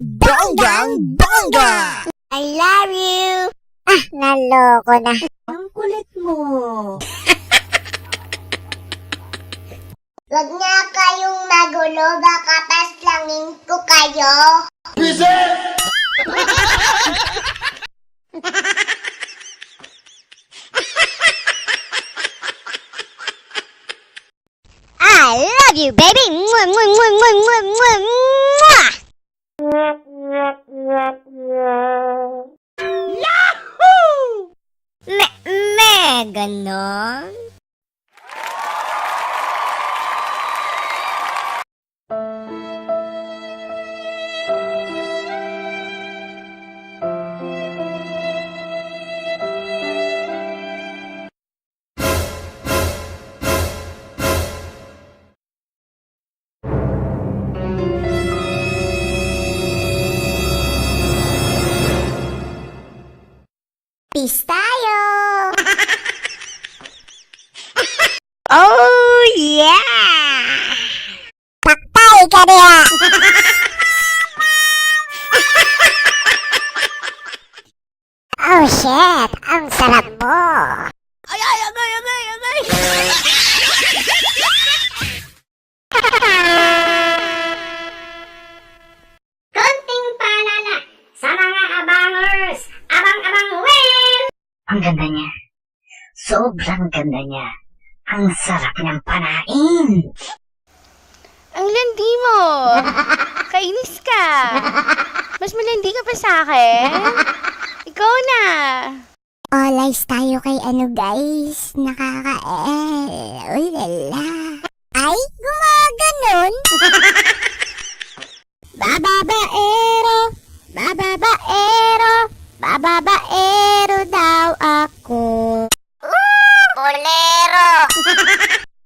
Bonggang bongga! I love you! Naloko na. Ang kulit mo. Wag nga kayong magulo, baka paslangin ko kayo. I love you, baby! Mwah, mwah, mwah, mwah, mwah, mwah, mwah! Yahoo! Ganon? Peace tayo! Oh, yeah! Paktay ka diha! Oh, shit! Ang sarap mo! Agay! Konting paalala sa mga abangers! Abang-abang well! Ang ganda niya. Sobrang ganda niya. Ang sarap niyang panain. Ang landi mo. Kainis ka. Mas malandi ka pa sa akin. Ikaw na. All-eyes tayo kay guys. Ulala. Ay, gumaganon. Bababaero. Bababaero. Bababaero daw ako. Bolero.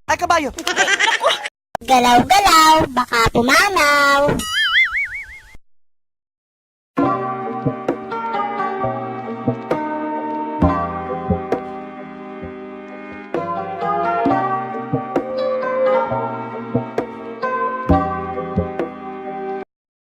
Ay, kabayo! Galaw-galaw, baka pumanaw.